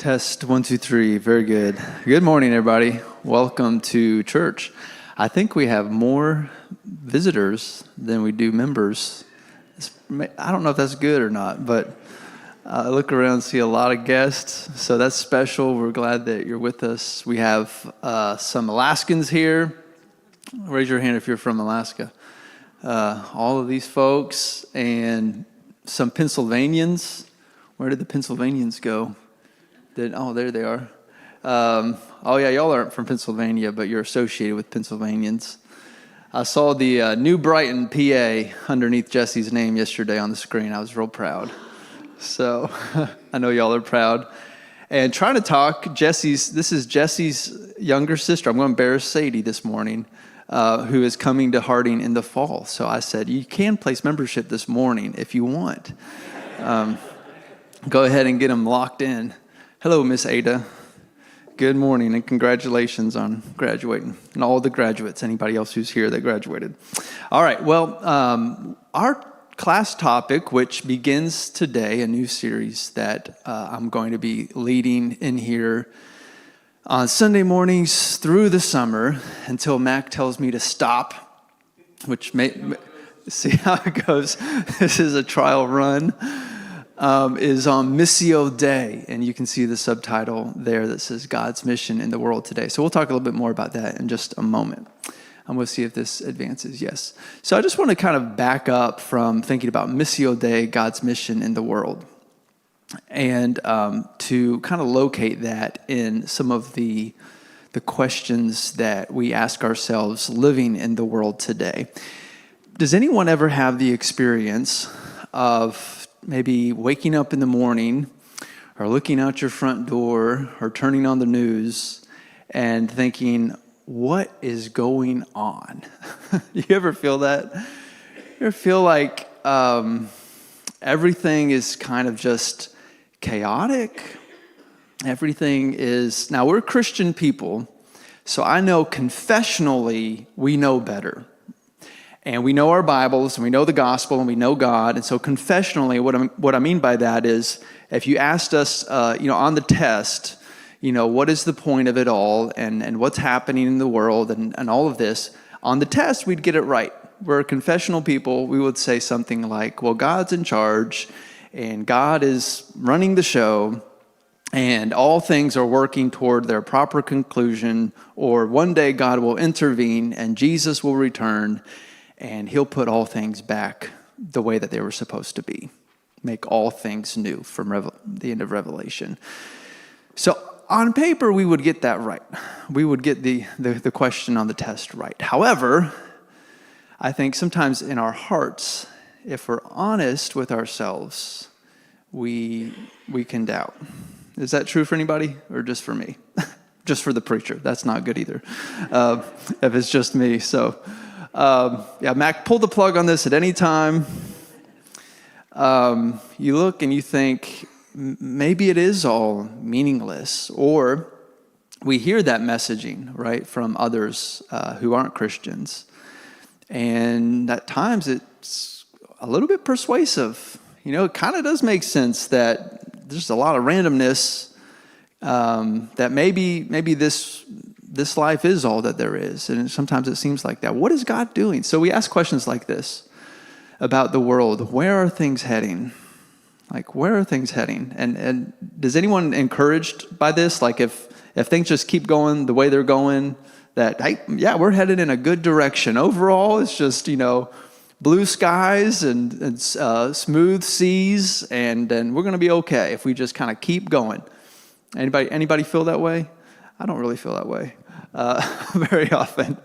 Test 1, 2, 3. Very good. Good morning, everybody. Welcome to church. I think we have more visitors than we do members. I don't know if that's good or not, but I look around and see a lot of guests, so that's special. We're glad that you're with us. We have some Alaskans here. Raise your hand if you're from Alaska. All of these folks and some Pennsylvanians. Where did the Pennsylvanians go? There they are. Y'all aren't from Pennsylvania, but you're associated with Pennsylvanians. I saw the New Brighton, PA, underneath Jesse's name yesterday on the screen. I was real proud. So I know y'all are proud. And trying to talk, this is Jesse's younger sister. I'm going to embarrass Sadie this morning, who is coming to Harding in the fall. So I said, you can place membership this morning if you want. Go ahead and get them locked in. Hello, Miss Ada. Good morning, and congratulations on graduating. And all the graduates, anybody else who's here that graduated. All right, well, our class topic, which begins today, a new series that I'm going to be leading in here on Sunday mornings through the summer until Mac tells me to stop, which see how it goes. This is a trial run. Is on Missio Dei, and you can see the subtitle there that says God's Mission in the World Today. So we'll talk a little bit more about that in just a moment. I'm going to see if this advances. Yes. So I just want to kind of back up from thinking about Missio Dei, God's mission in the world, and to kind of locate that in some of the questions that we ask ourselves living in the world today. Does anyone ever have the experience of maybe waking up in the morning or looking out your front door or turning on the news and thinking, what is going on? You ever feel that? You ever feel like everything is kind of just chaotic? Everything is... Now, we're Christian people, so I know confessionally we know better. And we know our Bibles, and we know the gospel, and we know God. And so confessionally, what I mean by that is, if you asked us, on the test, what is the point of it all, and what's happening in the world, and all of this, on the test, we'd get it right. We're confessional people. We would say something like, well, God's in charge, and God is running the show, and all things are working toward their proper conclusion, or one day God will intervene, and Jesus will return, and he'll put all things back the way that they were supposed to be. Make all things new from the end of Revelation. So on paper, we would get that right. We would get the question on the test right. However, I think sometimes in our hearts, if we're honest with ourselves, we can doubt. Is that true for anybody or just for me? Just for the preacher. That's not good either. If it's just me, so... Mac, pull the plug on this at any time. You look and you think, maybe it is all meaningless. Or we hear that messaging, right, from others who aren't Christians. And at times it's a little bit persuasive. It kind of does make sense that there's a lot of randomness, that maybe this life is all that there is. And sometimes it seems like that. What is God doing? So we ask questions like this about the world. Where are things heading? Like, where are things heading? And does anyone encouraged by this? Like, if things just keep going the way they're going, that, we're headed in a good direction. Overall, it's just, blue skies and smooth seas, and we're going to be okay if we just kind of keep going. Anybody feel that way? I don't really feel that way very often.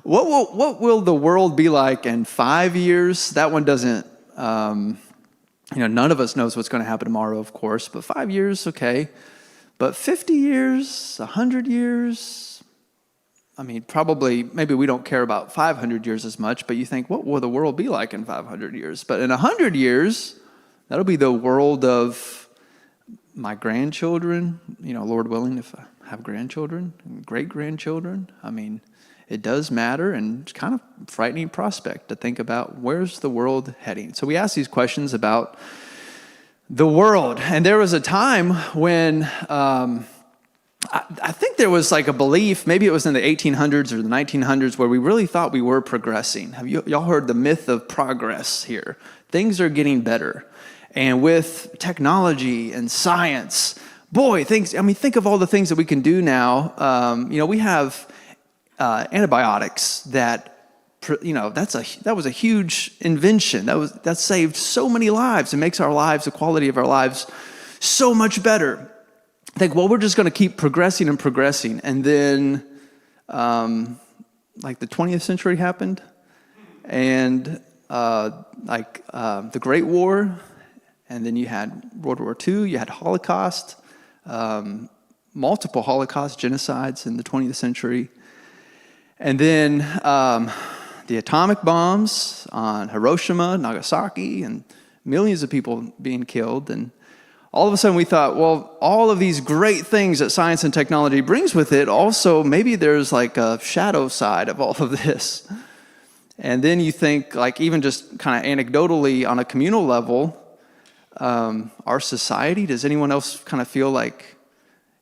What will the world be like in 5 years? That one doesn't, none of us knows what's going to happen tomorrow, of course, but 5 years, okay. But 50 years, 100 years, probably, maybe we don't care about 500 years as much, but you think, what will the world be like in 500 years? But in 100 years, that'll be the world of my grandchildren, Lord willing, if I have grandchildren, great-grandchildren. It does matter, and it's kind of a frightening prospect to think about, where's the world heading? So we ask these questions about the world. And there was a time when I think there was like a belief, maybe it was in the 1800s or the 1900s, where we really thought we were progressing. Have y'all heard the myth of progress here? Things are getting better. And with technology and science, boy, think of all the things that we can do now. We have antibiotics that, that was a huge invention. That saved so many lives and makes the quality of our lives so much better. I think, well, we're just going to keep progressing and progressing. And then, the 20th century happened, and the Great War, and then you had World War II, you had Holocaust, multiple Holocaust genocides in the 20th century. And then the atomic bombs on Hiroshima, Nagasaki, and millions of people being killed. And all of a sudden we thought, well, all of these great things that science and technology brings with it, also maybe there's like a shadow side of all of this. And then you think, like, even just kind of anecdotally on a communal level, our society, does anyone else kind of feel like,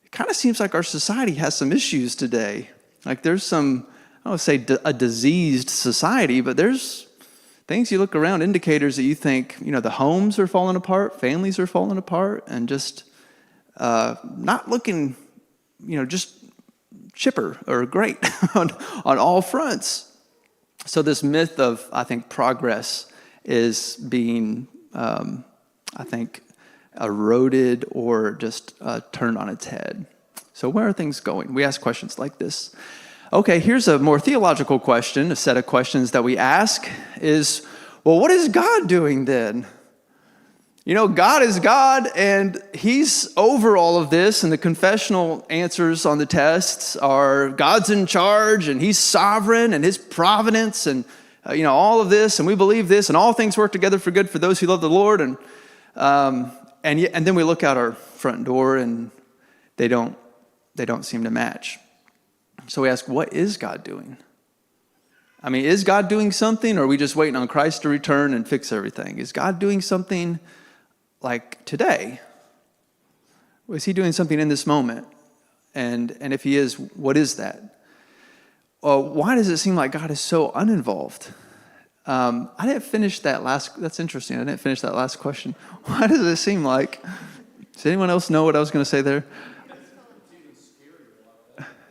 it kind of seems like our society has some issues today. Like there's some, I don't want to say a diseased society, but there's things you look around, indicators that you think, the homes are falling apart, families are falling apart, and just not looking, just chipper or great on all fronts. So this myth of, I think, progress is being, eroded or just turned on its head. So where are things going? We ask questions like this. Okay, here's a more theological question, a set of questions that we ask is, well, what is God doing then? God is God, and he's over all of this, and the confessional answers on the tests are God's in charge, and he's sovereign, and his providence, and all of this, and we believe this, and all things work together for good for those who love the Lord, and then we look out our front door, and they don't seem to match. So we ask, what is God doing? I mean, is God doing something, or are we just waiting on Christ to return and fix everything? Is God doing something like today? Is he doing something in this moment? And if he is, what is that? Why does it seem like God is so uninvolved? I didn't finish that's interesting. I didn't finish that last question. Why does it seem like, does anyone else know what I was going to say there?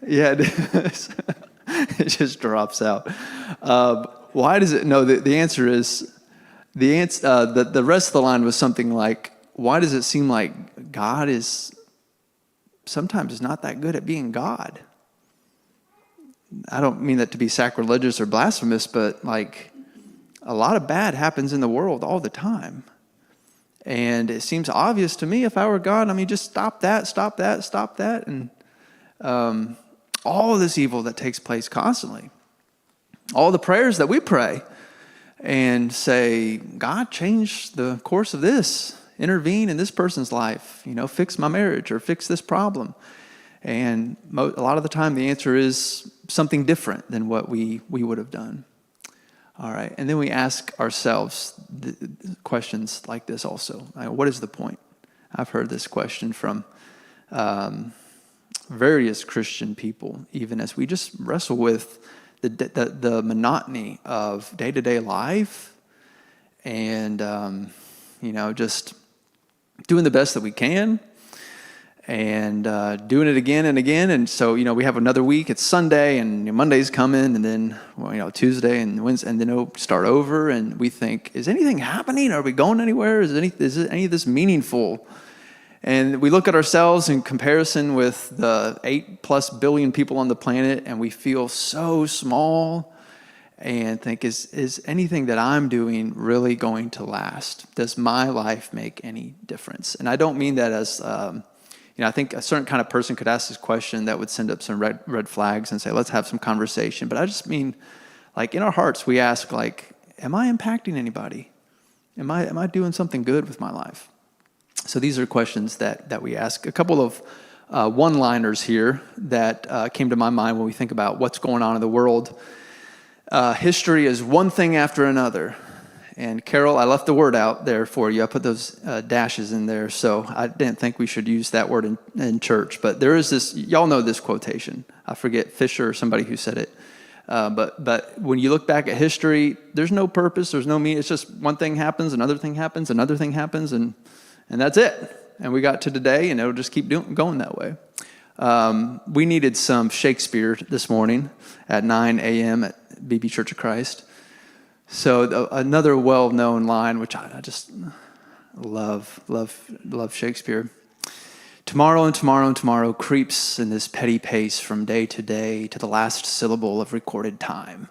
Yeah, it just drops out. Why does it? No, the answer is, the rest of the line was something like, why does it seem like God is sometimes not that good at being God? I don't mean that to be sacrilegious or blasphemous, but like a lot of bad happens in the world all the time. And it seems obvious to me, if I were God, just stop that. And all of this evil that takes place constantly. All the prayers that we pray and say, God, change the course of this. Intervene in this person's life. Fix my marriage or fix this problem. And a lot of the time the answer is something different than what we would have done. All right. And then we ask ourselves questions like this also. What is the point? I've heard this question from various Christian people, even as we just wrestle with the monotony of day-to-day life and, just doing the best that we can and doing it again and again. And so, we have another week. It's Sunday and Monday's coming, and then, Tuesday and Wednesday, and then it'll start over. And we think, is anything happening? Are we going anywhere? Is any of this meaningful? And we look at ourselves in comparison with the 8+ billion people on the planet, and we feel so small and think, is anything that I'm doing really going to last? Does my life make any difference? And I don't mean that as, I think a certain kind of person could ask this question that would send up some red flags and say, let's have some conversation. But I just mean, like, in our hearts, we ask, like, am I impacting anybody? Am I doing something good with my life? So these are questions that we ask. A couple of one-liners here that came to my mind when we think about what's going on in the world. History is one thing after another. And Carol, I left the word out there for you. I put those dashes in there, so I didn't think we should use that word in church. But there is this, y'all know this quotation. I forget, Fisher or somebody who said it. But when you look back at history, there's no purpose, there's no meaning. It's just one thing happens, another thing happens, another thing happens, and that's it. And we got to today, and it'll just keep going that way. We needed some Shakespeare this morning at 9 a.m. at BB Church of Christ. So another well-known line, which I just love Shakespeare. Tomorrow and tomorrow and tomorrow creeps in this petty pace from day to day to the last syllable of recorded time.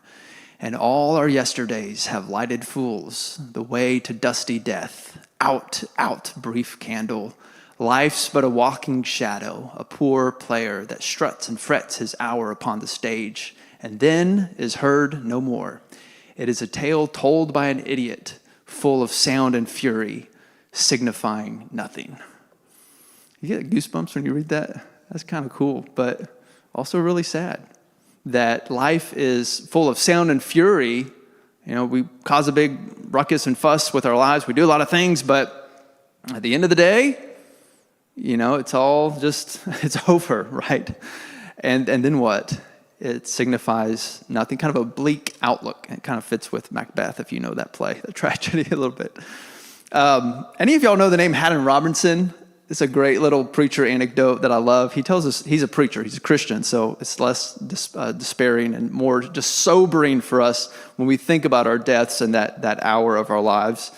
And all our yesterdays have lighted fools the way to dusty death. Out, out, brief candle. Life's but a walking shadow, a poor player that struts and frets his hour upon the stage, and then is heard no more. It is a tale told by an idiot, full of sound and fury, signifying nothing. You get goosebumps when you read that? That's kind of cool, but also really sad. That life is full of sound and fury. You know, we cause a big ruckus and fuss with our lives. We do a lot of things, but at the end of the day, you know, it's all just, it's over, right? And then what? It signifies nothing, kind of a bleak outlook. It kind of fits with Macbeth, if you know that play, the tragedy a little bit. Any of y'all know the name Haddon Robinson? It's a great little preacher anecdote that I love. He tells us he's a preacher, he's a Christian, so it's less despairing and more just sobering for us when we think about our deaths and that hour of our lives.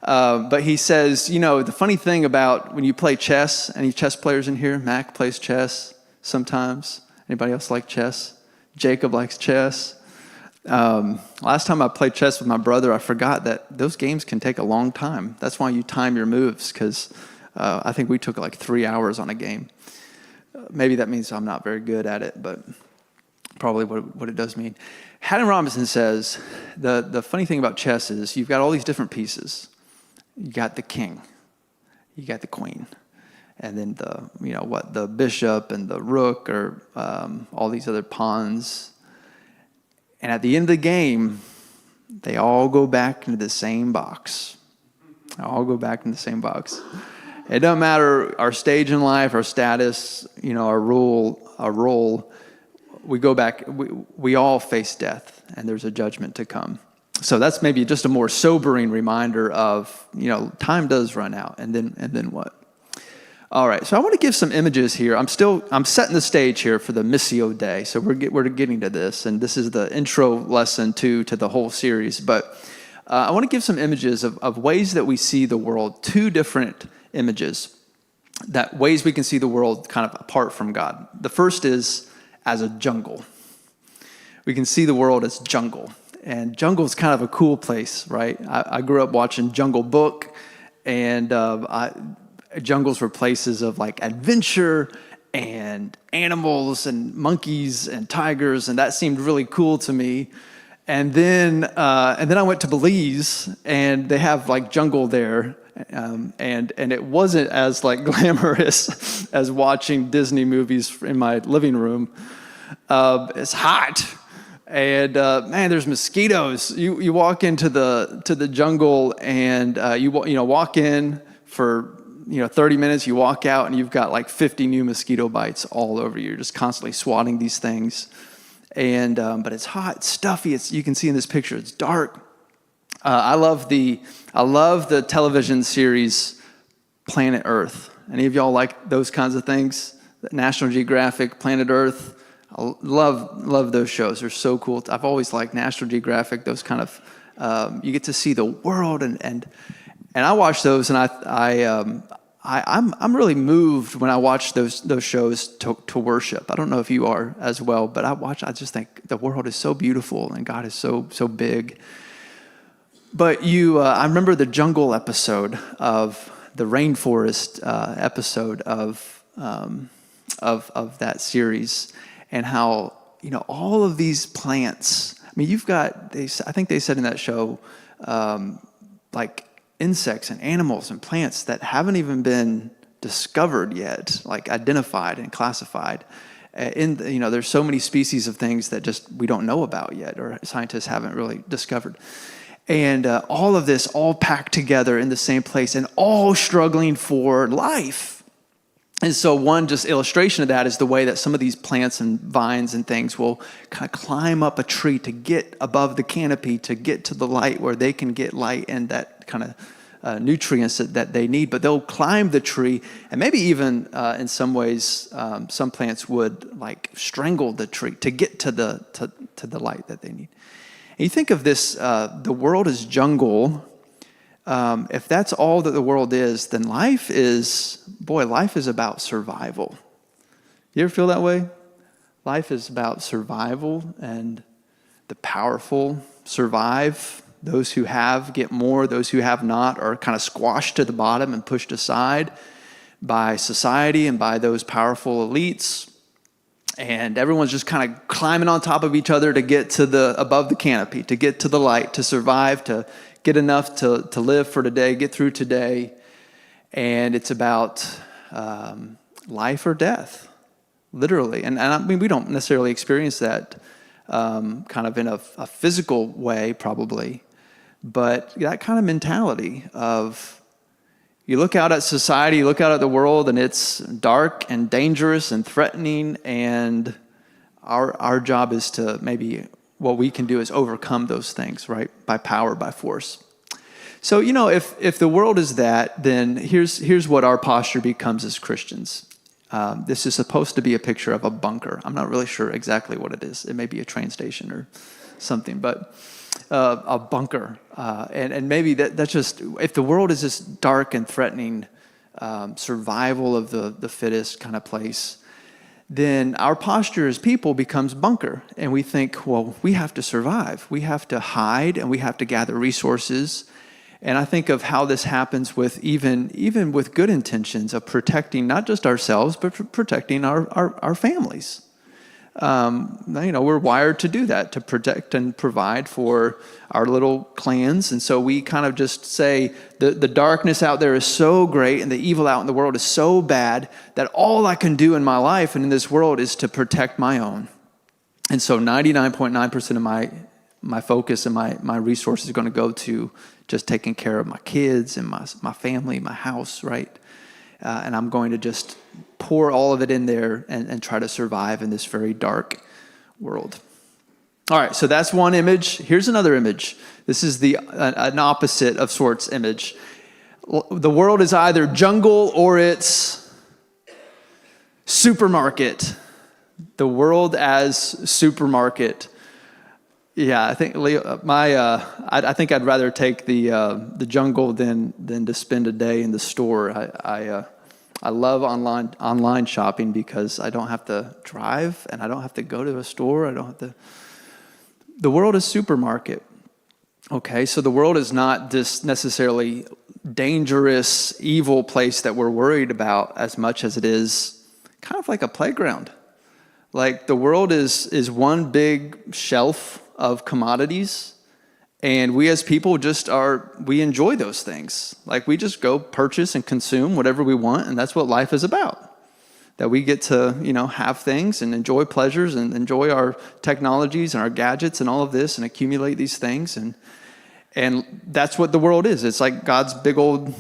But he says, you know, the funny thing about when you play chess, any chess players in here? Mac plays chess sometimes. Anybody else like chess? Jacob likes chess. Last time I played chess with my brother, I forgot that those games can take a long time. That's why you time your moves, because I think we took like 3 hours on a game. Maybe that means I'm not very good at it, but probably what it does mean. Haddon Robinson says the funny thing about chess is you've got all these different pieces. You got the king, you got the queen, and then the bishop and the rook or all these other pawns. And at the end of the game, they all go back into the same box. It doesn't matter our stage in life, our status, our role. We go back. We all face death, and there's a judgment to come. So that's maybe just a more sobering reminder of time does run out, and then what? All right. So I want to give some images here. I'm setting the stage here for the Missio Day. So we're getting to this, and this is the intro lesson to the whole series. But I want to give some images of ways that we see the world. 2 different images, that ways we can see the world kind of apart from God. The first is as a jungle. We can see the world as jungle. And jungle is kind of a cool place, right? I grew up watching Jungle Book, and jungles were places of like adventure and animals and monkeys and tigers, and that seemed really cool to me. And then I went to Belize, and they have like jungle there, and it wasn't as like glamorous as watching Disney movies in my living room. It's hot. And man, there's mosquitoes. You walk into the jungle, and you walk in for 30 minutes. You walk out, and you've got like 50 new mosquito bites all over you. You're just constantly swatting these things, and but it's hot, it's stuffy. You can see in this picture, it's dark. I love the television series Planet Earth. Any of y'all like those kinds of things? National Geographic, Planet Earth. I love those shows. They're so cool. I've always liked National Geographic. Those kind of you get to see the world, and I watch those, and I'm really moved when I watch those shows to worship. I don't know if you are as well, but I just think the world is so beautiful and God is so big. But I remember the jungle episode of the rainforest episode of that series. And how, all of these plants, I mean, I think they said in that show, like insects and animals and plants that haven't even been discovered yet, like identified and classified. There's so many species of things that just we don't know about yet, or scientists haven't really discovered. And all of this all packed together in the same place and all struggling for life. And so one just illustration of that is the way that some of these plants and vines and things will kind of climb up a tree to get above the canopy, to get to the light where they can get light and that kind of nutrients that they need. But they'll climb the tree, and maybe even in some ways, some plants would like strangle the tree to get to the light that they need. And you think of this, the world is jungle. If that's all that the world is, then life is about survival. You ever feel that way? Life is about survival, and the powerful survive. Those who have get more. Those who have not are kind of squashed to the bottom and pushed aside by society and by those powerful elites. And everyone's just kind of climbing on top of each other to get to above the canopy, to get to the light, to survive, to get enough to live for today, get through today. And it's about life or death, literally. And I mean, we don't necessarily experience that kind of in a physical way, probably. But that kind of mentality of, you look out at society, you look out at the world, and it's dark and dangerous and threatening, and our job is to maybe, what we can do is overcome those things, right? By power, by force. So, if the world is that, then here's what our posture becomes as Christians. This is supposed to be a picture of a bunker. I'm not really sure exactly what it is. It may be a train station or something, but a bunker. And maybe that's just, if the world is this dark and threatening survival of the fittest kind of place, then our posture as people becomes bunker. And we think, well, we have to survive. We have to hide, and we have to gather resources. And I think of how this happens with even with good intentions of protecting not just ourselves, but protecting our families. We're wired to do that, to protect and provide for our little clans. And so we kind of just say the darkness out there is so great and the evil out in the world is so bad that all I can do in my life and in this world is to protect my own. And so 99.9% of my focus and my resources are going to go to just taking care of my kids and my family, my house, right? And I'm going to just pour all of it in there and try to survive in this very dark world. All right, so that's one image. Here's another image. This is an opposite of sorts image. The world is either jungle or it's supermarket. The world as supermarket. Yeah, I think Leo, I think I'd rather take the jungle than to spend a day in the store. I love online shopping because I don't have to drive and I don't have to go to a store. The world is supermarket. Okay, so the world is not this necessarily dangerous, evil place that we're worried about as much as it is kind of like a playground. Like the world is one big shelf of commodities, and we as people we enjoy those things. Like we just go purchase and consume whatever we want, and that's what life is about. That we get to, have things and enjoy pleasures and enjoy our technologies and our gadgets and all of this and accumulate these things. And that's what the world is. It's like God's big old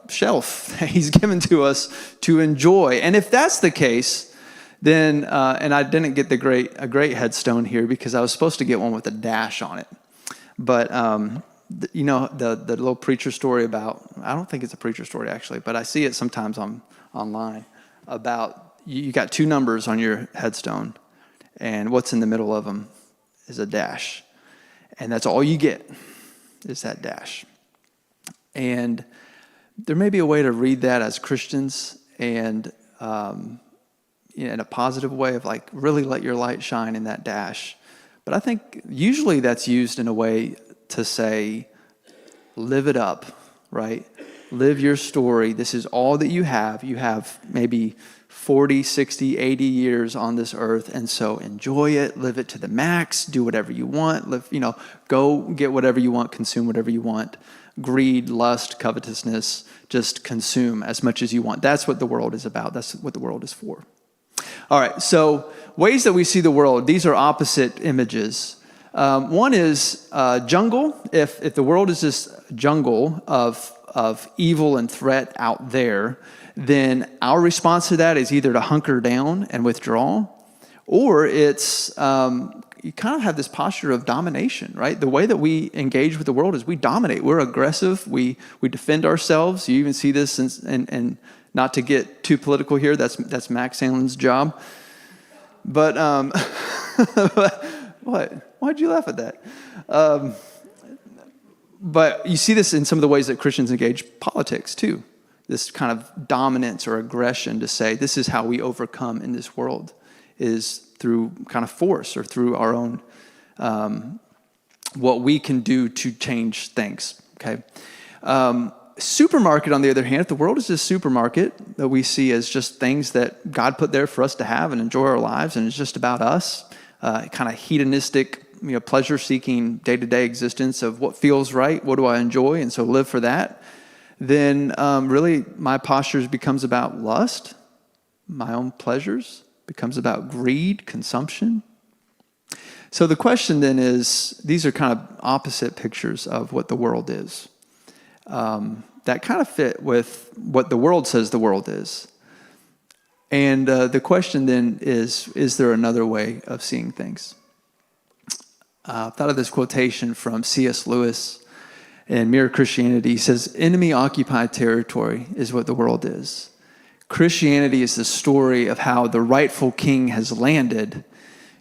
shelf that he's given to us to enjoy. And if that's the case, then, and I didn't get a great headstone here because I was supposed to get one with a dash on it. But, the little preacher story about, I don't think it's a preacher story actually, but I see it sometimes online about you got two numbers on your headstone and what's in the middle of them is a dash. And that's all you get is that dash. And there may be a way to read that as Christians and, in a positive way of like really let your light shine in that dash. But I think usually that's used in a way to say, live it up, right? Live your story. This is all that you have. You have maybe 40, 60, 80 years on this earth. And so enjoy it, live it to the max, do whatever you want, go get whatever you want, consume whatever you want. Greed, lust, covetousness, just consume as much as you want. That's what the world is about. That's what the world is for. All right, so ways that we see the world, these are opposite images. One is jungle. If the world is this jungle of evil and threat out there, then our response to that is either to hunker down and withdraw, or it's you kind of have this posture of domination, right? The way that we engage with the world is we dominate. We're aggressive. We defend ourselves. You even see this, and not to get too political here, that's Max Sandlin's job. But what? Why'd you laugh at that? But you see this in some of the ways that Christians engage politics too. This kind of dominance or aggression to say this is how we overcome in this world is through kind of force or through our own what we can do to change things. Okay. Supermarket, on the other hand, if the world is this supermarket that we see as just things that God put there for us to have and enjoy our lives, and it's just about us, kind of hedonistic, pleasure-seeking day-to-day existence of what feels right, what do I enjoy, and so live for that, then really my posture becomes about lust, my own pleasures, becomes about greed, consumption. So the question then is, these are kind of opposite pictures of what the world is. That kind of fit with what the world says the world is. And the question then is there another way of seeing things? I thought of this quotation from C.S. Lewis in Mere Christianity. He says, enemy-occupied territory is what the world is. Christianity is the story of how the rightful king has landed,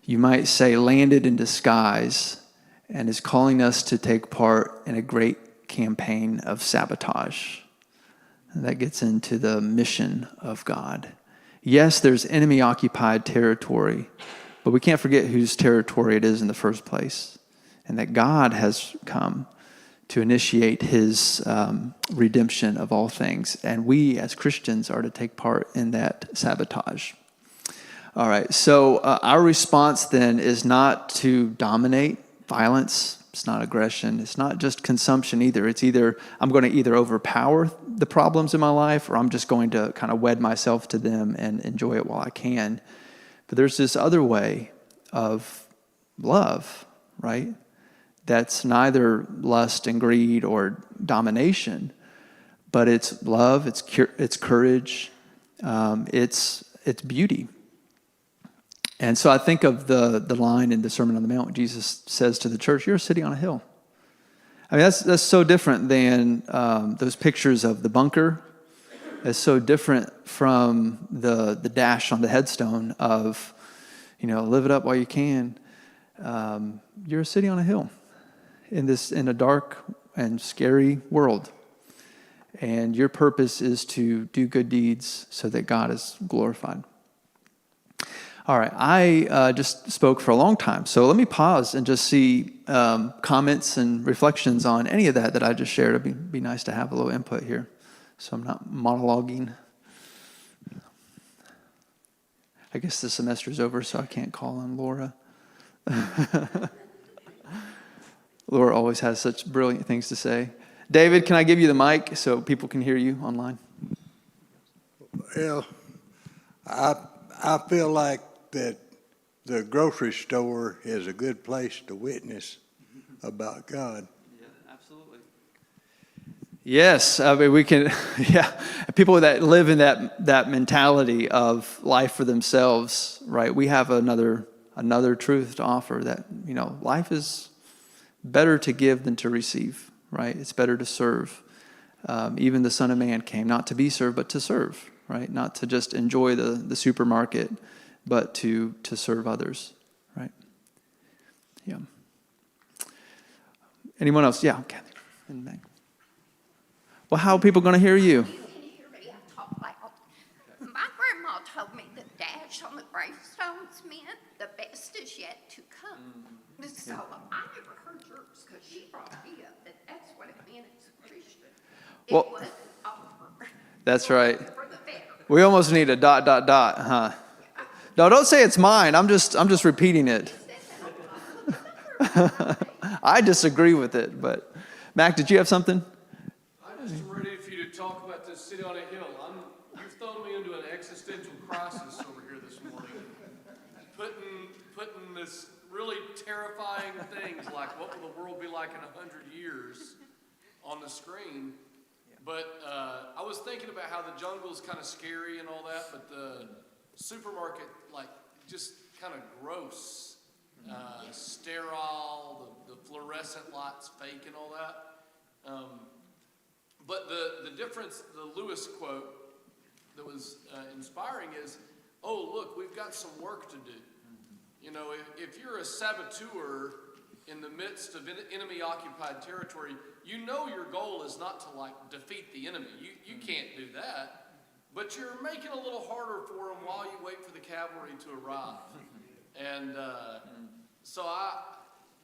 you might say landed in disguise, and is calling us to take part in a great campaign of sabotage. And that gets into the mission of God. Yes, there's enemy-occupied territory, but we can't forget whose territory it is in the first place, and that God has come to initiate his redemption of all things. And we as Christians are to take part in that sabotage. All right, so our response then is not to dominate violence. It's not aggression. It's not just consumption either. It's either I'm going to either overpower the problems in my life, or I'm just going to kind of wed myself to them and enjoy it while I can. But there's this other way of love, right? That's neither lust and greed or domination, but it's love, it's courage, it's beauty. And so I think of the line in the Sermon on the Mount when Jesus says to the church, "You're a city on a hill." I mean, that's so different than those pictures of the bunker. It's so different from the dash on the headstone of, live it up while you can. You're a city on a hill in a dark and scary world. And your purpose is to do good deeds so that God is glorified. All right, I just spoke for a long time, so let me pause and just see comments and reflections on any of that I just shared. It'd be nice to have a little input here, so I'm not monologuing. I guess the semester's over, so I can't call on Laura. Laura always has such brilliant things to say. David, can I give you the mic so people can hear you online? Well, I feel like that the grocery store is a good place to witness about God. Yeah, absolutely. Yes, I mean we can. Yeah, people that live in that mentality of life for themselves, right? We have another truth to offer that life is better to give than to receive, right? It's better to serve. Even the Son of Man came not to be served, but to serve, right? Not to just enjoy the supermarket, but to serve others, right? Yeah. Anyone else? Yeah, Kathy. In the back. Well, how are people going to hear you? You can hear me. I talk loud. My grandma told me the dash on the gravestones meant the best is yet to come. So I never heard yours because she brought me up that that's what it meant as a Christian. It Well, was an offer. That's right. For the better. We almost need a ... huh? No, don't say it's mine. I'm just repeating it. I disagree with it, but Mac, did you have something? I'm just ready for you to talk about this city on a hill. You've thrown me into an existential crisis over here this morning. Putting this really terrifying things like what will the world be like in 100 years on the screen. But I was thinking about how the jungle's kind of scary and all that, but the supermarket, like, just kind of gross, sterile, the fluorescent lights fake and all that. But the difference, the Lewis quote that was inspiring is, oh, look, we've got some work to do. You know, if you're a saboteur in the midst of enemy-occupied territory, you know your goal is not to, like, defeat the enemy. You can't do that. But you're making it a little harder for them while you wait for the cavalry to arrive. And so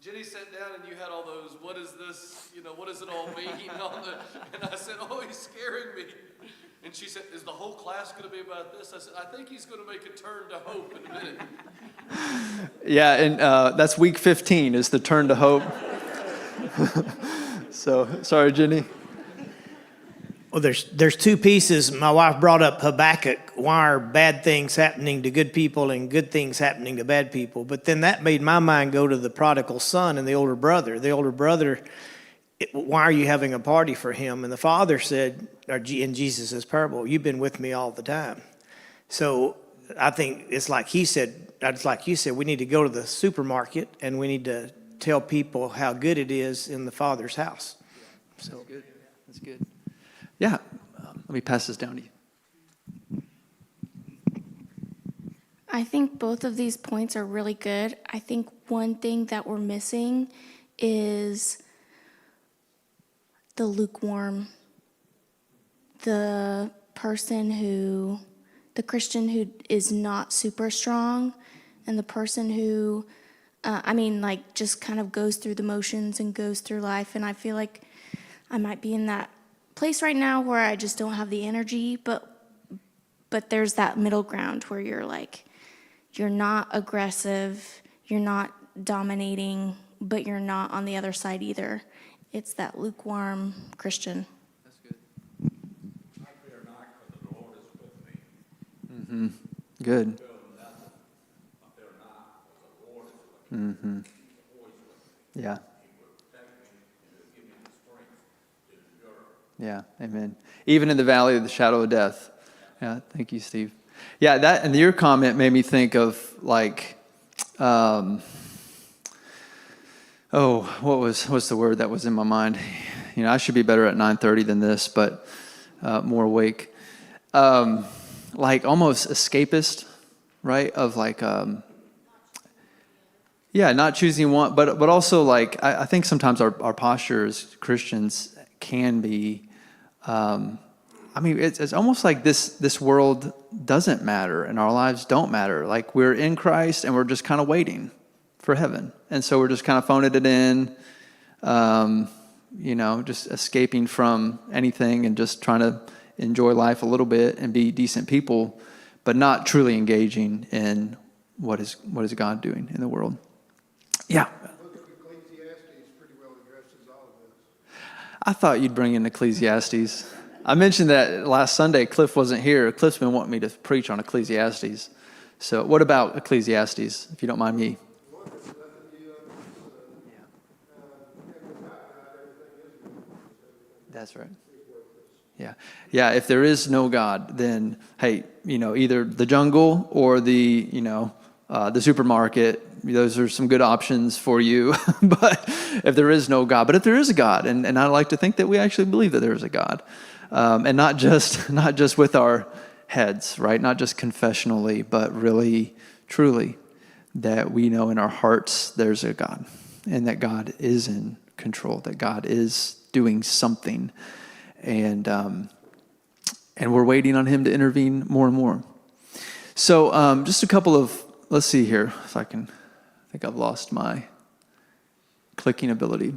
Jenny sat down and you had all those, what is this, you know, what does it all mean? And I said, oh, he's scaring me. And she said, is the whole class going to be about this? I said, I think he's going to make a turn to hope in a minute. Yeah, and that's week 15 is the turn to hope. So, sorry, Jenny. Well, there's two pieces. My wife brought up Habakkuk. Why are bad things happening to good people and good things happening to bad people? But then that made my mind go to the prodigal son and the older brother. The older brother, why are you having a party for him? And the father said, in Jesus' parable, you've been with me all the time. So I think it's like you said, we need to go to the supermarket and we need to tell people how good it is in the Father's house. So That's good. That's good. Yeah, let me pass this down to you. I think both of these points are really good. I think one thing that we're missing is the lukewarm, the Christian who is not super strong, and the person who, just kind of goes through the motions and goes through life. And I feel like I might be in that place right now where I just don't have the energy, but there's that middle ground where you're like, you're not aggressive, you're not dominating, but you're not on the other side either. It's that lukewarm Christian. That's good. I fear not, for the Lord is with me. Mm-hmm. Good. I fear not, for the Lord is with me. Mm-hmm. He's always with me. Yeah. He will protect me and will give me the strength to endure. Yeah, amen. Even in the valley of the shadow of death. Yeah, thank you, Steve. Yeah, that and your comment made me think of like, what's the word that was in my mind? You know, I should be better at 9:30 than this, but more awake. Like almost escapist, right? Of like, not choosing one, but also like I think sometimes our posture as Christians can be. It's almost like this world doesn't matter and our lives don't matter. Like we're in Christ and we're just kind of waiting for heaven. And so we're just kind of phoning it in, just escaping from anything and just trying to enjoy life a little bit and be decent people, but not truly engaging in what is God doing in the world. Yeah. Book of Ecclesiastes pretty well addresses all of this. I thought you'd bring in Ecclesiastes. I mentioned that last Sunday. Cliff wasn't here. Cliff's been wanting me to preach on Ecclesiastes. So what about Ecclesiastes, if you don't mind me? That's right. Yeah. Yeah, if there is no God, then, hey, either the jungle or the supermarket, those are some good options for you. But if there is no God, but if there is a God, and I like to think that we actually believe that there is a God, and not just with our heads, right? Not just confessionally, but really, truly, that we know in our hearts there's a God, and that God is in control, that God is doing something, and we're waiting on Him to intervene more and more. So just a couple of, let's see here if I think I've lost my clicking ability.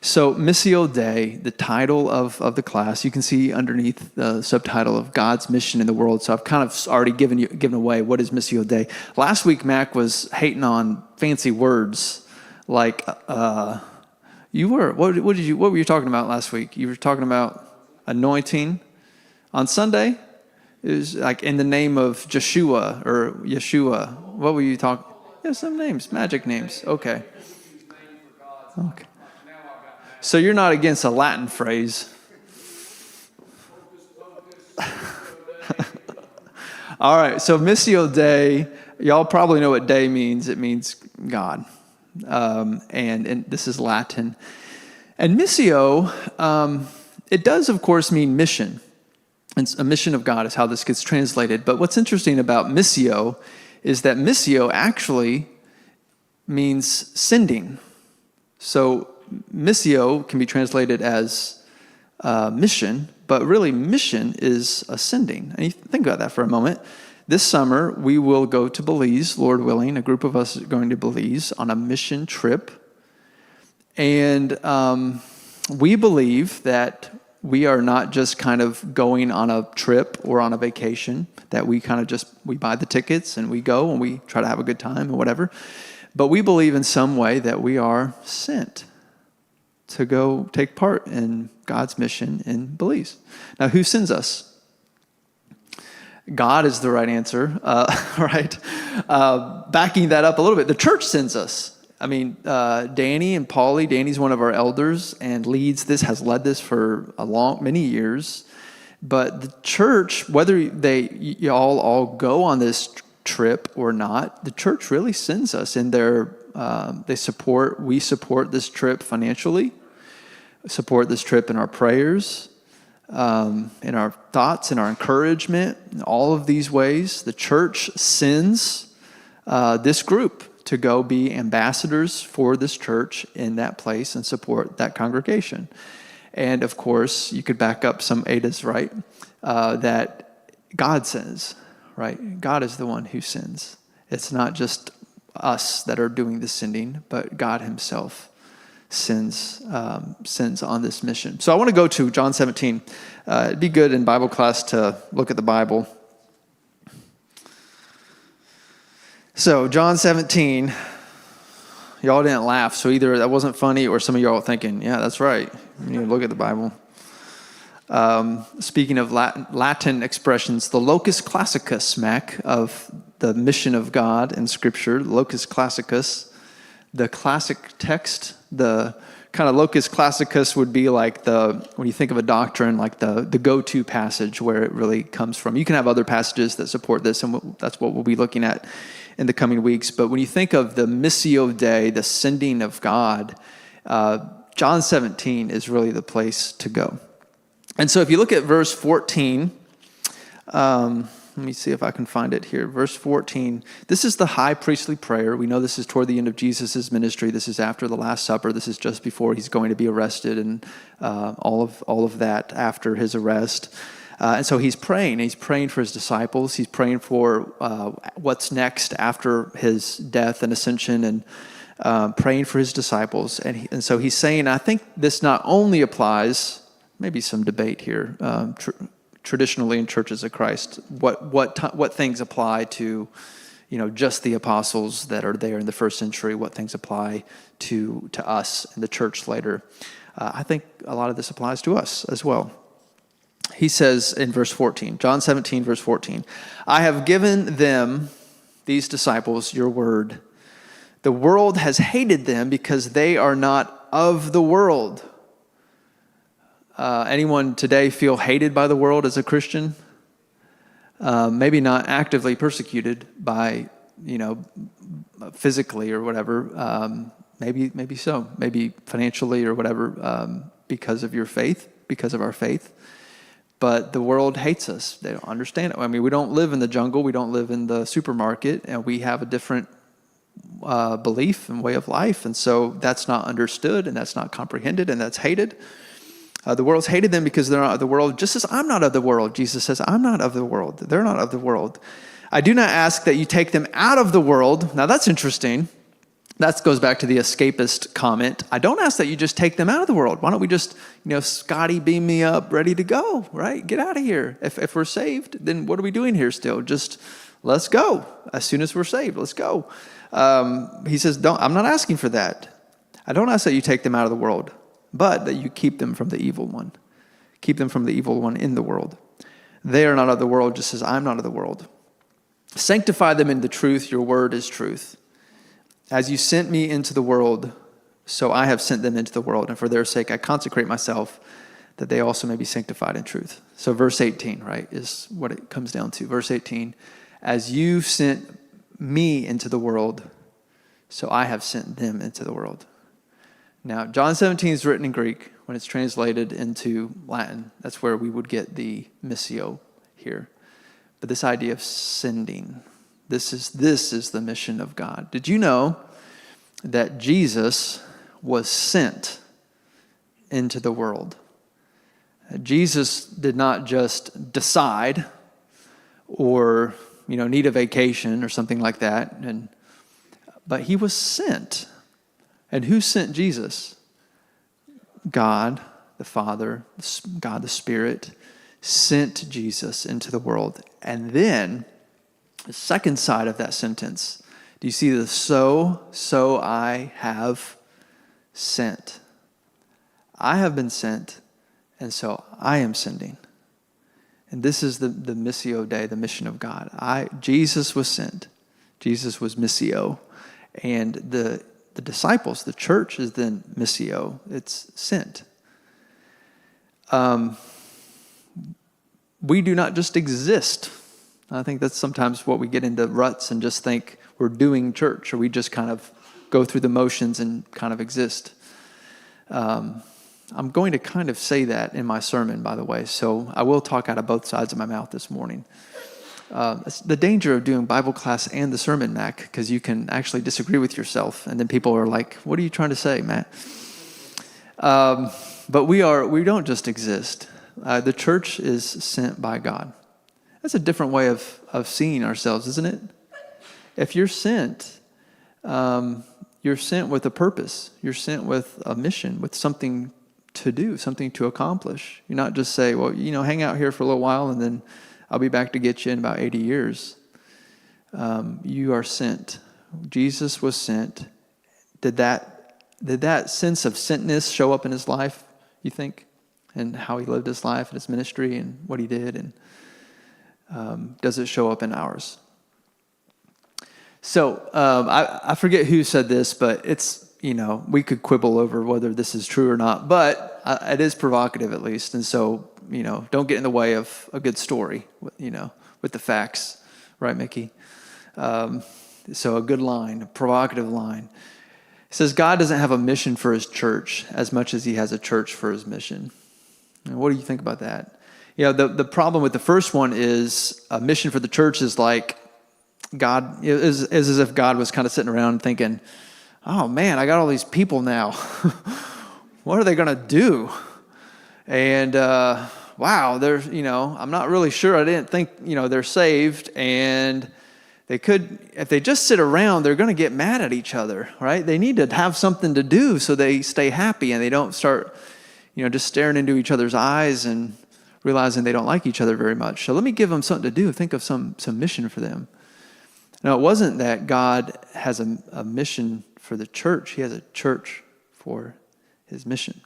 So Missio Dei, the title of the class, you can see underneath the subtitle of God's Mission in the World. So I've kind of already given away what is Missio Dei. Last week, Mac was hating on fancy words like what were you talking about last week? You were talking about anointing. On Sunday, it was like in the name of Joshua or Yeshua. What were you talking? Yeah, some names, magic names. Okay. Okay. So you're not against a Latin phrase. All right, so Missio Dei, y'all probably know what Dei means. It means God. And this is Latin. And Missio, it does, of course, mean mission. And a mission of God is how this gets translated. But what's interesting about Missio is that Missio actually means sending. So Missio can be translated as mission, but really mission is ascending. And you think about that for a moment. This summer, we will go to Belize, Lord willing. A group of us is going to Belize on a mission trip. And we believe that we are not just kind of going on a trip or on a vacation, that we kind of we buy the tickets and we go and we try to have a good time and whatever. But we believe in some way that we are sent to go take part in God's mission in Belize. Now, who sends us? God is the right answer, right? Backing that up a little bit, the church sends us. I mean, Danny and Paulie, Danny's one of our elders and has led this for many years. But the church, whether y'all all go on this trip or not, the church really sends us in their, we support this trip financially, support this trip in our prayers, in our thoughts, in our encouragement, in all of these ways. The church sends this group to go be ambassadors for this church in that place and support that congregation. And of course, you could back up some Adas, right? That God sends, right? God is the one who sends. It's not just us that are doing the sending, but God himself sends on this mission. So I want to go to John 17. It'd be good in Bible class to look at the Bible. So John 17, y'all didn't laugh, so either that wasn't funny or some of y'all thinking, yeah, that's right. You need to look at the Bible. Speaking of Latin expressions, the locus classicus, Mac, of the mission of God in Scripture, locus classicus, the classic text, the kind of locus classicus would be like when you think of a doctrine, like the go-to passage where it really comes from. You can have other passages that support this, and that's what we'll be looking at in the coming weeks. But when you think of the Missio Dei, the sending of God, John 17 is really the place to go. And so if you look at verse 14, let me see if I can find it here. Verse 14, this is the high priestly prayer. We know this is toward the end of Jesus' ministry. This is after the Last Supper. This is just before he's going to be arrested and all of that after his arrest. And so he's praying. He's praying for his disciples. He's praying for what's next after his death and ascension, and praying for his disciples. And so he's saying, I think this not only applies, maybe some debate here, traditionally in churches of Christ, what things apply to, just the apostles that are there in the first century, what things apply to us in the church later. I think a lot of this applies to us as well. He says in verse 14, John 17, verse 14, I have given them, these disciples, your word. The world has hated them because they are not of the world. Anyone today feel hated by the world as a Christian? Maybe not actively persecuted by, physically or whatever. Maybe so. Maybe financially or whatever, because of your faith, because of our faith. But the world hates us. They don't understand it. I mean, we don't live in the jungle. We don't live in the supermarket. And we have a different belief and way of life. And so that's not understood, and that's not comprehended, and that's hated. The world's hated them because they're not of the world, just as I'm not of the world. Jesus says, I'm not of the world. They're not of the world. I do not ask that you take them out of the world. Now that's interesting. That goes back to the escapist comment. I don't ask that you just take them out of the world. Why don't we just, Scotty, beam me up, ready to go, right? Get out of here. If we're saved, then what are we doing here still? Just let's go. As soon as we're saved, let's go. He says, I'm not asking for that. I don't ask that you take them out of the world, but that you keep them from the evil one. Keep them from the evil one in the world. They are not of the world, just as I'm not of the world. Sanctify them in the truth. Your word is truth. As you sent me into the world, so I have sent them into the world, and for their sake I consecrate myself, that they also may be sanctified in truth. So verse 18, right, is what it comes down to. Verse 18, as you sent me into the world, so I have sent them into the world. Now, John 17 is written in Greek. When it's translated into Latin, that's where we would get the missio here. But this idea of sending, this is the mission of God. Did you know that Jesus was sent into the world? Jesus did not just decide or, need a vacation or something like that, but he was sent. And who sent Jesus? God, the Father, God, the Spirit, sent Jesus into the world. And then, the second side of that sentence, do you see the so I have sent? I have been sent, and so I am sending. And this is the Missio Dei, the mission of God. Jesus was sent. Jesus was Missio. And the disciples, the church, is then Missio. It's sent. We do not just exist. I think that's sometimes what we get into ruts and just think we're doing church, or we just kind of go through the motions and kind of exist. I'm going to kind of say that in my sermon, by the way, so I will talk out of both sides of my mouth this morning. It's the danger of doing Bible class and the sermon, Mac, because you can actually disagree with yourself, and then people are like, what are you trying to say, Matt? But we don't just exist. The church is sent by God. That's a different way of seeing ourselves, isn't it? If you're sent with a purpose. You're sent with a mission, with something to do, something to accomplish. You're not just say, well, hang out here for a little while and then I'll be back to get you in about 80 years. You are sent. Jesus was sent. Did that sense of sentness show up in his life, you think? And how he lived his life and his ministry and what he did? And does it show up in ours? So I forget who said this, but it's, we could quibble over whether this is true or not, but it is provocative at least. And so, don't get in the way of a good story, with the facts, right, Mickey? So a good line, a provocative line. It says, God doesn't have a mission for his church as much as he has a church for his mission. And what do you think about that? The problem with the first one is a mission for the church is like God, is as if God was kind of sitting around thinking, oh man, I got all these people now. What are they going to do? And wow, there's, I'm not really sure. I didn't think, they're saved. And they could, if they just sit around, they're going to get mad at each other, right? They need to have something to do so they stay happy and they don't start, just staring into each other's eyes and realizing they don't like each other very much. So let me give them something to do. Think of some mission for them. Now, it wasn't that God has a mission for the church. He has a church for his mission.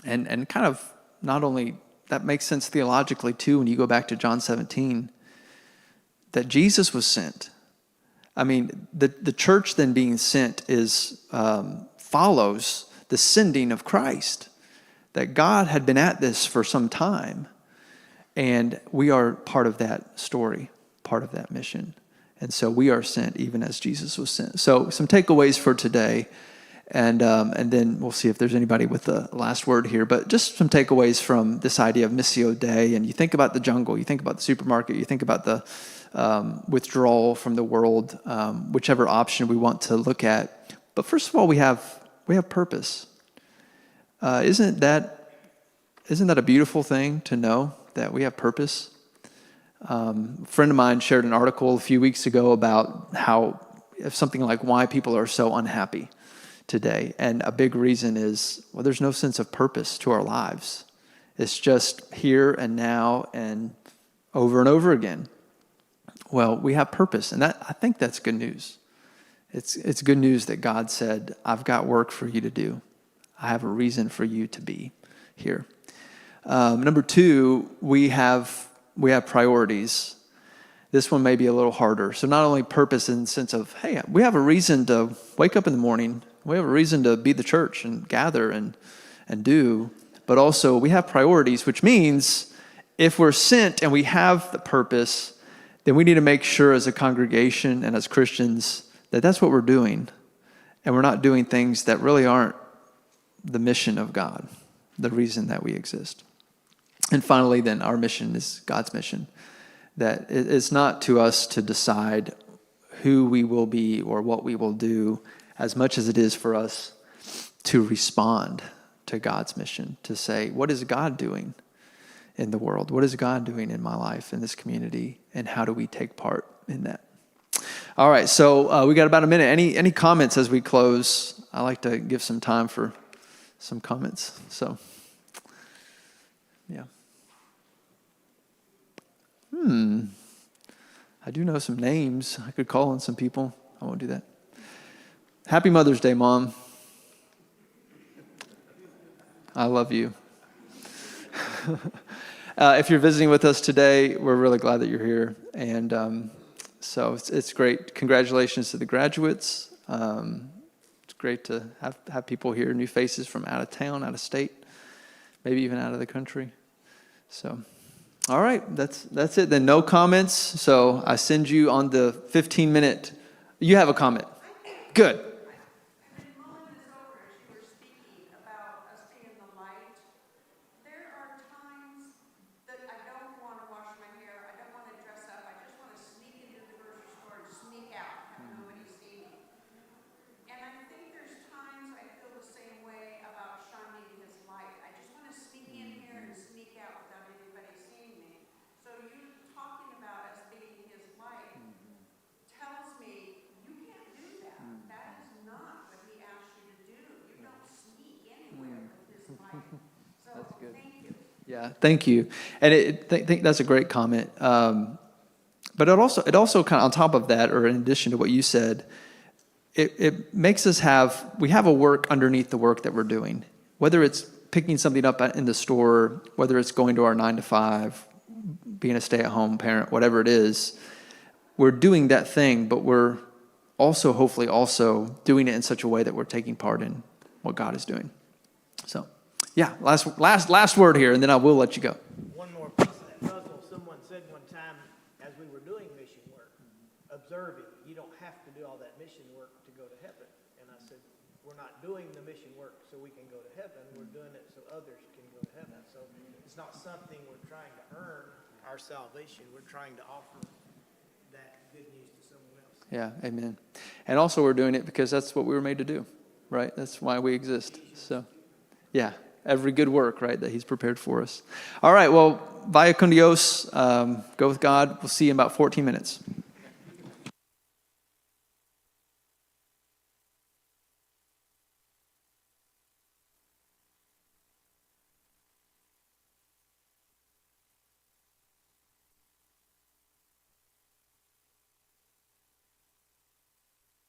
And kind of not only, that makes sense theologically too when you go back to John 17, that Jesus was sent. I mean, the church then being sent follows the sending of Christ. That God had been at this for some time, and we are part of that story, part of that mission. And so we are sent even as Jesus was sent. So some takeaways for today, and then we'll see if there's anybody with the last word here. But just some takeaways from this idea of Missio Dei. And you think about the jungle, you think about the supermarket, you think about the withdrawal from the world, whichever option we want to look at. But first of all, we have purpose. Isn't that a beautiful thing to know that we have purpose? A friend of mine shared an article a few weeks ago about something like why people are so unhappy today. And a big reason is, there's no sense of purpose to our lives. It's just here and now and over again. Well, we have purpose, and I think that's good news. It's good news that God said, I've got work for you to do. I have a reason for you to be here. Number two, we have priorities. This one may be a little harder. So not only purpose in the sense of, hey, we have a reason to wake up in the morning. We have a reason to be the church and gather and do. But also we have priorities, which means if we're sent and we have the purpose, then we need to make sure as a congregation and as Christians that that's what we're doing. And we're not doing things that really aren't the mission of God, the reason that we exist. And finally, then, our mission is God's mission. That it's not to us to decide who we will be or what we will do, as much as it is for us to respond to God's mission, to say, what is God doing in the world? What is God doing in my life, in this community? And how do we take part in that? All right, so we got about a minute. Any comments as we close? I like to give some time for some comments. So, yeah. I do know some names. I could call on some people. I won't do that. Happy Mother's Day, Mom. I love you. If you're visiting with us today, we're really glad that you're here. And so it's great. Congratulations to the graduates. It's great to have people here, new faces from out of town, out of state, maybe even out of the country. So, all right, that's it. Then no comments. So I send you on the 15-minute. You have a comment. Good. Yeah, thank you. And think that's a great comment. But it also kind of on top of that, or in addition to what you said, it makes us we have a work underneath the work that we're doing. Whether it's picking something up in the store, whether it's going to our 9 to 5, being a stay-at-home parent, whatever it is, we're doing that thing, but we're also hopefully also doing it in such a way that we're taking part in what God is doing. So. Yeah, last word here, and then I will let you go. One more piece of that puzzle. Someone said one time, as we were doing mission work, observing, you don't have to do all that mission work to go to heaven. And I said, we're not doing the mission work so we can go to heaven. We're doing it so others can go to heaven. So it's not something we're trying to earn our salvation. We're trying to offer that good news to someone else. Yeah, amen. And also we're doing it because that's what we were made to do, right? That's why we exist. So, yeah. Every good work, right, that he's prepared for us. All right, well, vaya con Dios. Go with God. We'll see you in about 14 minutes.